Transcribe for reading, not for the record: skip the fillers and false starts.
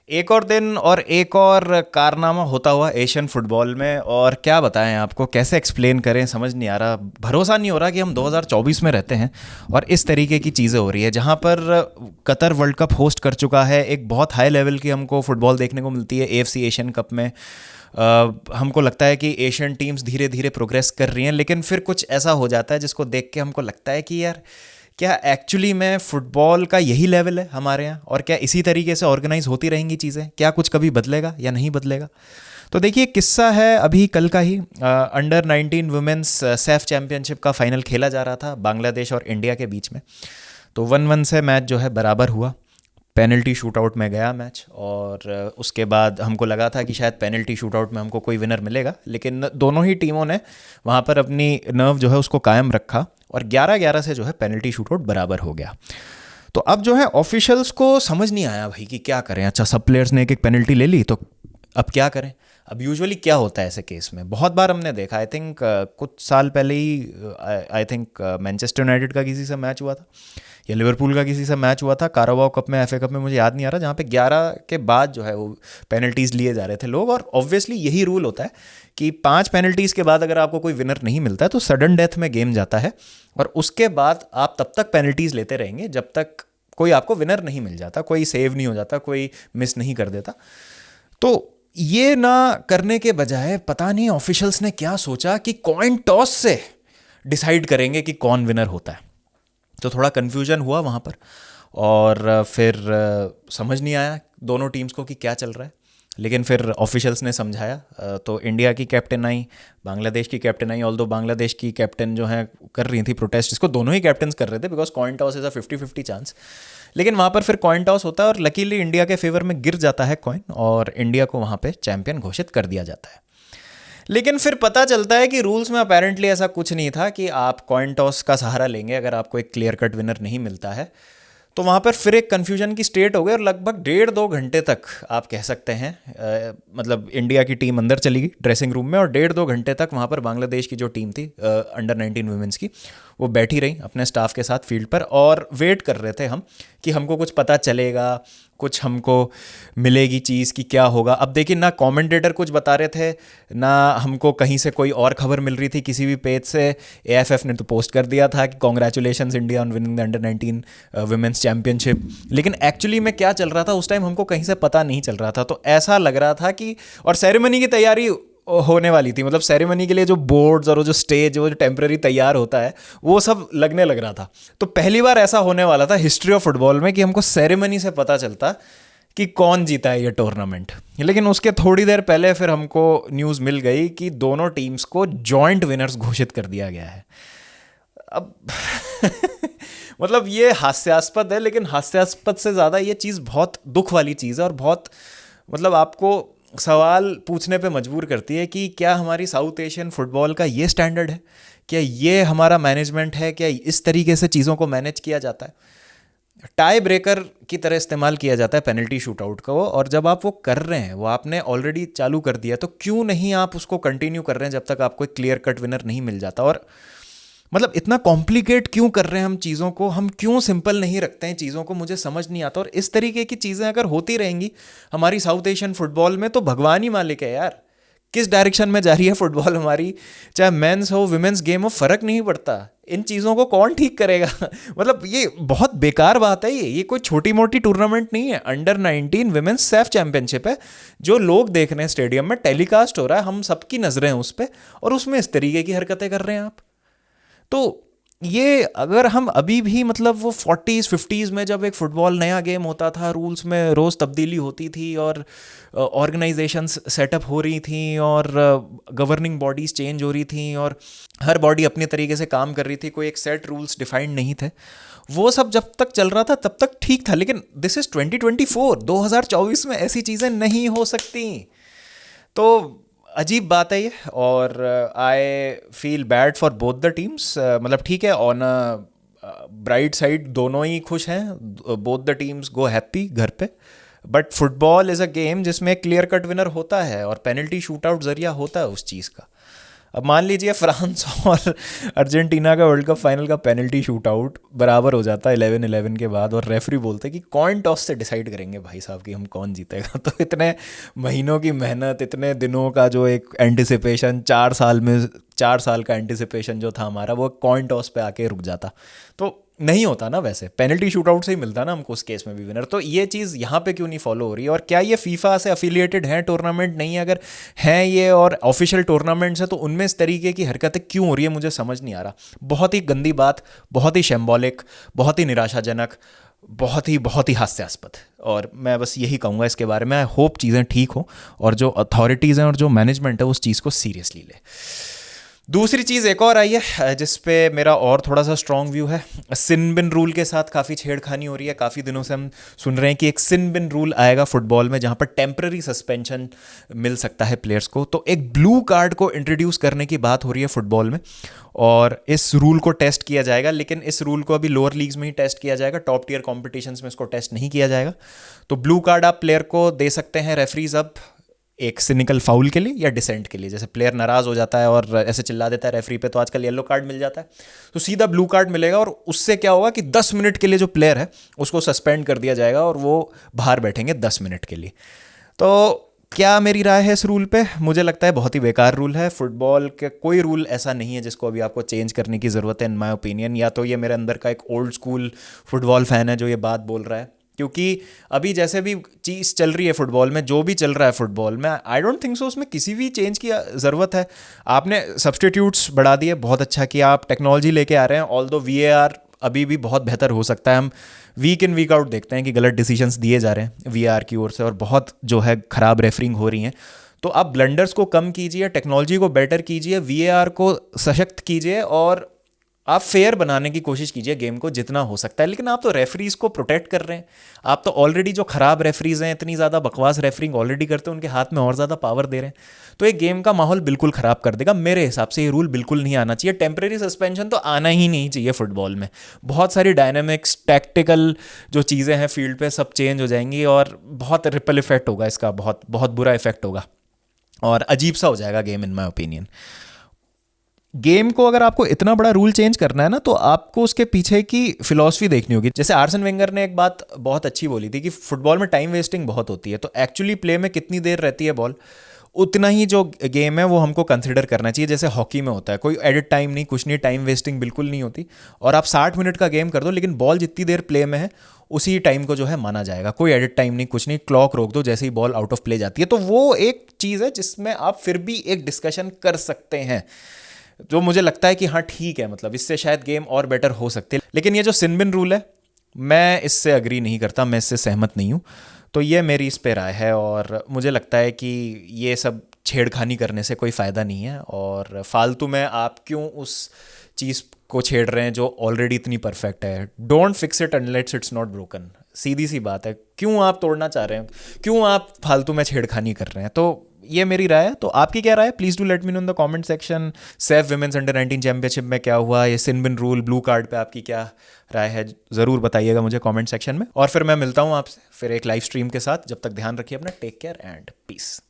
एक और दिन और एक और कारनामा होता हुआ एशियन फुटबॉल में। और क्या बताएं आपको, कैसे एक्सप्लेन करें, समझ नहीं आ रहा। भरोसा नहीं हो रहा कि हम 2024 में रहते हैं और इस तरीके की चीज़ें हो रही है, जहां पर कतर वर्ल्ड कप होस्ट कर चुका है। एक बहुत हाई लेवल की हमको फुटबॉल देखने को मिलती है एएफसी एशियन कप में। हमको लगता है कि एशियन टीम्स धीरे धीरे प्रोग्रेस कर रही हैं, लेकिन फिर कुछ ऐसा हो जाता है जिसको देख के हमको लगता है कि यार, क्या एक्चुअली में फुटबॉल का यही लेवल है हमारे यहाँ, और क्या इसी तरीके से ऑर्गेनाइज होती रहेंगी चीज़ें? क्या कुछ कभी बदलेगा या नहीं बदलेगा? तो देखिए, किस्सा है अभी कल का ही। अंडर 19 वुमेन्स सैफ चैम्पियनशिप का फाइनल खेला जा रहा था बांग्लादेश और इंडिया के बीच में। तो 1-1 से मैच जो है बराबर हुआ। पेनल्टी शूटआउट में गया मैच, और उसके बाद हमको लगा था कि शायद पेनल्टी शूटआउट में हमको कोई विनर मिलेगा, लेकिन दोनों ही टीमों ने वहाँ पर अपनी नर्व जो है उसको कायम रखा, और 11-11 से जो है पेनल्टी शूटआउट बराबर हो गया। तो अब जो है ऑफिशियल्स को समझ नहीं आया भाई कि क्या करें। अच्छा, सब प्लेयर्स ने एक एक पेनल्टी ले ली, तो अब क्या करें? अब यूजुअली क्या होता है ऐसे केस में, बहुत बार हमने देखा, आई थिंक कुछ साल पहले ही आई थिंक मैनचेस्टर यूनाइटेड का किसी से मैच हुआ था, या लिवरपूल का किसी से मैच हुआ था काराबाओ कप में, एफए कप में, मुझे याद नहीं आ रहा, जहाँ पे 11 के बाद जो है वो पेनल्टीज़ लिए जा रहे थे लोग। और ऑब्वियसली यही रूल होता है कि 5 पेनल्टीज़ के बाद अगर आपको कोई विनर नहीं मिलता है तो सडन डेथ में गेम जाता है, और उसके बाद आप तब तक पेनल्टीज़ लेते रहेंगे जब तक कोई आपको विनर नहीं मिल जाता, कोई सेव नहीं हो जाता, कोई मिस नहीं कर देता। तो ये ना करने के बजाय पता नहीं ऑफिशियल्स ने क्या सोचा कि कॉइन टॉस से डिसाइड करेंगे कि कौन विनर होता है। तो थोड़ा कन्फ्यूजन हुआ वहाँ पर, और फिर समझ नहीं आया दोनों टीम्स को कि क्या चल रहा है। लेकिन फिर ऑफिशियल्स ने समझाया, तो इंडिया की कैप्टन आई, बांग्लादेश की कैप्टन आई। ऑल्दो बांग्लादेश की कैप्टन जो है कर रही थी प्रोटेस्ट, इसको दोनों ही कैप्टन कर रहे थे, because coin toss is a 50-50 chance. लेकिन वहाँ पर फिर कॉइन टॉस होता है, और लकीली इंडिया के फेवर में गिर जाता है कॉइन, और इंडिया को वहाँ पे चैंपियन घोषित कर दिया जाता है। लेकिन फिर पता चलता है कि रूल्स में अपेरेंटली ऐसा कुछ नहीं था कि आप कॉइन टॉस का सहारा लेंगे अगर आपको एक क्लियर कट विनर नहीं मिलता है। तो वहाँ पर फिर एक कन्फ्यूजन की स्टेट हो गई, और लगभग 1.5-2 घंटे तक आप कह सकते हैं, मतलब इंडिया की टीम अंदर चली गई ड्रेसिंग रूम में, और 1.5-2 घंटे तक वहाँ पर बांग्लादेश की जो टीम थी अंडर 19 वुमेंस की, वो बैठी रही अपने स्टाफ के साथ फील्ड पर, और वेट कर रहे थे हम कि हमको कुछ पता चलेगा, कुछ हमको मिलेगी चीज़ कि क्या होगा। अब देखिए, ना कमेंटेटर कुछ बता रहे थे, ना हमको कहीं से कोई और खबर मिल रही थी किसी भी पेज से। एएफएफ ने तो पोस्ट कर दिया था कि congratulations India on winning the under 19 women's championship, लेकिन एक्चुअली में क्या चल रहा था उस टाइम हमको कहीं से पता नहीं चल रहा था। तो ऐसा लग रहा था कि, और सेरेमनी की तैयारी होने वाली थी, मतलब सेरेमनी के लिए जो बोर्ड्स और वो जो स्टेज, वो जो टेम्प्रेरी तैयार होता है, वो सब लगने लग रहा था। तो पहली बार ऐसा होने वाला था हिस्ट्री ऑफ फुटबॉल में कि हमको सेरेमनी से पता चलता कि कौन जीता है ये टूर्नामेंट। लेकिन उसके थोड़ी देर पहले फिर हमको न्यूज़ मिल गई कि दोनों टीम्स को जॉइंट विनर्स घोषित कर दिया गया है। अब मतलब ये हास्यास्पद है, लेकिन हास्यास्पद से ज़्यादा ये चीज़ बहुत दुख वाली चीज़ है, और बहुत मतलब आपको सवाल पूछने पे मजबूर करती है कि क्या हमारी साउथ एशियन फुटबॉल का ये स्टैंडर्ड है? क्या ये हमारा मैनेजमेंट है? क्या इस तरीके से चीज़ों को मैनेज किया जाता है? टाई ब्रेकर की तरह इस्तेमाल किया जाता है पेनल्टी शूटआउट को, और जब आप वो कर रहे हैं, वो आपने ऑलरेडी चालू कर दिया, तो क्यों नहीं आप उसको कंटिन्यू कर रहे हैं जब तक आपको एक क्लियर कट विनर नहीं मिल जाता? और मतलब इतना कॉम्प्लिकेट क्यों कर रहे हैं हम चीज़ों को? हम क्यों सिंपल नहीं रखते हैं चीज़ों को? मुझे समझ नहीं आता। और इस तरीके की चीज़ें अगर होती रहेंगी हमारी साउथ एशियन फुटबॉल में, तो भगवान ही मालिक है यार, किस डायरेक्शन में जा रही है फुटबॉल हमारी। चाहे मेंस हो विमेंस गेम हो, फर्क नहीं पड़ता। इन चीज़ों को कौन ठीक करेगा? मतलब ये बहुत बेकार बात है। ये कोई छोटी मोटी टूर्नामेंट नहीं है। अंडर 19 विमेंस सैफ चैंपियनशिप है, जो लोग देख रहे हैं स्टेडियम में, टेलीकास्ट हो रहा है, हम सबकी नजरें हैं उस पर, और उसमें इस तरीके की हरकतें कर रहे हैं आप। तो ये अगर हम अभी भी, मतलब वो 40s 50s में जब एक फ़ुटबॉल नया गेम होता था, रूल्स में रोज़ तब्दीली होती थी, और ऑर्गेनाइजेशंस सेटअप हो रही थी, और गवर्निंग बॉडीज़ चेंज हो रही थी, और हर बॉडी अपने तरीके से काम कर रही थी, कोई एक सेट रूल्स डिफाइंड नहीं थे, वो सब जब तक चल रहा था तब तक ठीक था। लेकिन दिस इज़ 2024, 2024 में ऐसी चीज़ें नहीं हो सकती। तो अजीब बात है ये, और I feel bad for both the teams. मतलब ठीक है, ऑन अ ब्राइट साइड दोनों ही खुश हैं, both the teams go happy घर पे। But football is a game जिसमें क्लियर कट विनर होता है, और पेनल्टी शूट आउट जरिया होता है उस चीज़ का। अब मान लीजिए फ्रांस और अर्जेंटीना का वर्ल्ड कप फाइनल का पेनल्टी शूट आउट बराबर हो जाता है 11-11 के बाद, और रेफरी बोलते हैं कि कॉइन टॉस से डिसाइड करेंगे भाई साहब कि हम कौन जीतेगा। तो इतने महीनों की मेहनत, इतने दिनों का जो एक एंटिसिपेशन, 4 साल में 4 साल का एंटिसिपेशन जो था हमारा, वो कॉइन टॉस पे आके रुक जाता। तो नहीं होता ना, वैसे पेनल्टी शूट आउट से ही मिलता ना हमको उस केस में भी विनर। तो ये चीज़ यहाँ पे क्यों नहीं फॉलो हो रही है? और क्या ये फीफा से अफिलिएटेड है टूर्नामेंट? नहीं, अगर हैं ये और ऑफिशियल टूर्नामेंट्स है तो उनमें इस तरीके की हरकतें क्यों हो रही है, मुझे समझ नहीं आ रहा। बहुत ही गंदी बात, बहुत ही शैम्बॉलिक, बहुत ही निराशाजनक, बहुत ही हास्यास्पद। और मैं बस यही कहूँगा इसके बारे में, आई होप चीज़ें ठीक हो और जो अथॉरिटीज़ हैं और जो मैनेजमेंट है उस चीज़ को सीरियसली ले। दूसरी चीज़ एक और आई है जिस पे मेरा और थोड़ा सा स्ट्रॉन्ग व्यू है। सिन बिन रूल के साथ काफ़ी छेड़खानी हो रही है। काफ़ी दिनों से हम सुन रहे हैं कि एक सिन बिन रूल आएगा फुटबॉल में जहाँ पर टेम्पररी सस्पेंशन मिल सकता है प्लेयर्स को। तो एक ब्लू कार्ड को इंट्रोड्यूस करने की बात हो रही है फुटबॉल में, और इस रूल को टेस्ट किया जाएगा। लेकिन इस रूल को अभी लोअर लीग्स में ही टेस्ट किया जाएगा, टॉप टियर कॉम्पिटिशन्स में इसको टेस्ट नहीं किया जाएगा। तो ब्लू कार्ड आप प्लेयर को दे सकते हैं रेफरीज अब एक सिनिकल फाउल के लिए या डिसेंट के लिए। जैसे प्लेयर नाराज़ हो जाता है और ऐसे चिल्ला देता है रेफरी पे, तो आजकल येलो कार्ड मिल जाता है, तो सीधा ब्लू कार्ड मिलेगा। और उससे क्या होगा कि 10 मिनट के लिए जो प्लेयर है उसको सस्पेंड कर दिया जाएगा और वो बाहर बैठेंगे 10 मिनट के लिए। तो क्या मेरी राय है इस रूल पे? मुझे लगता है बहुत ही बेकार रूल है। फुटबॉल के कोई रूल ऐसा नहीं है जिसको अभी आपको चेंज करने की ज़रूरत है, इन माय ओपिनियन। या तो ये मेरे अंदर का एक ओल्ड स्कूल फुटबॉल फैन है जो ये बात बोल रहा है, क्योंकि अभी जैसे भी चीज़ चल रही है फुटबॉल में, जो भी चल रहा है फुटबॉल में, आई डोंट थिंक सो उसमें किसी भी चेंज की ज़रूरत है। आपने सब्सटीट्यूट्स बढ़ा दिए, बहुत अच्छा किया, आप टेक्नोलॉजी लेके आ रहे हैं। ऑल्दो वीएआर अभी भी बहुत बेहतर हो सकता है। हम वीक इन वीक आउट देखते हैं कि गलत डिसीजंस दिए जा रहे हैं वीआर की ओर से, और बहुत जो है ख़राब रेफरिंग हो रही है। तो आप ब्लंडर्स को कम कीजिए, टेक्नोलॉजी को बेटर कीजिए, वीएआर को सशक्त कीजिए, और आप फेयर बनाने की कोशिश कीजिए गेम को जितना हो सकता है। लेकिन आप तो रेफरीज को प्रोटेक्ट कर रहे हैं। आप तो ऑलरेडी जो खराब रेफरीज हैं, इतनी ज़्यादा बकवास रेफरिंग ऑलरेडी करते हैं, उनके हाथ में और ज़्यादा पावर दे रहे हैं। तो ये गेम का माहौल बिल्कुल ख़राब कर देगा। मेरे हिसाब से ये रूल बिल्कुल नहीं आना चाहिए। टेम्प्रेरी सस्पेंशन तो आना ही नहीं चाहिए फुटबॉल में। बहुत सारी डायनामिक्स, टैक्टिकल जो चीज़ें हैं फील्ड पे, सब चेंज हो जाएंगी और बहुत रिपल इफेक्ट होगा इसका, बहुत बहुत बुरा इफेक्ट होगा और अजीब सा हो जाएगा game, in my opinion. Game को अगर आपको इतना बड़ा रूल चेंज करना है ना, तो आपको उसके पीछे की फिलॉसफी देखनी होगी। जैसे आर्सन वेंगर ने एक बात बहुत अच्छी बोली थी कि फुटबॉल में टाइम वेस्टिंग बहुत होती है। तो एक्चुअली प्ले में कितनी देर रहती है बॉल, उतना ही जो गेम है वो हमको कंसिडर करना चाहिए। जैसे हॉकी में होता है, कोई एडिट टाइम नहीं, कुछ नहीं, टाइम वेस्टिंग बिल्कुल नहीं होती। और आप 60 मिनट का गेम कर दो, लेकिन बॉल जितनी देर प्ले में है उसी टाइम को जो है माना जाएगा। कोई एडिट टाइम नहीं, कुछ नहीं, क्लॉक रोक दो जैसे ही बॉल आउट ऑफ प्ले जाती है। तो वो एक चीज़ है जिसमें आप फिर भी एक डिस्कशन कर सकते हैं, जो मुझे लगता है कि हाँ ठीक है, मतलब इससे शायद गेम और बेटर हो सकती है। लेकिन ये जो सिन बिन रूल है, मैं इससे अग्री नहीं करता, मैं इससे सहमत नहीं हूँ। तो ये मेरी इस पे राय है, और मुझे लगता है कि ये सब छेड़खानी करने से कोई फ़ायदा नहीं है, और फालतू में आप क्यों उस चीज़ को छेड़ रहे हैं जो ऑलरेडी इतनी परफेक्ट है। Don't fix it unless it's not broken. सीधी सी बात है, क्यों आप तोड़ना चाह रहे हैं, क्यों आप फालतू में छेड़खानी कर रहे हैं। तो ये मेरी राय है। तो आपकी क्या राय है? Please do let me know in the comment section. Safe women's under 19 championship में क्या हुआ, ये सिन बिन रूल, ब्लू कार्ड पे आपकी क्या राय है, ज़रूर बताइएगा मुझे कमेंट सेक्शन में। और फिर मैं मिलता हूँ आपसे फिर एक लाइव स्ट्रीम के साथ। जब तक ध्यान रखिए अपना, टेक केयर एंड पीस।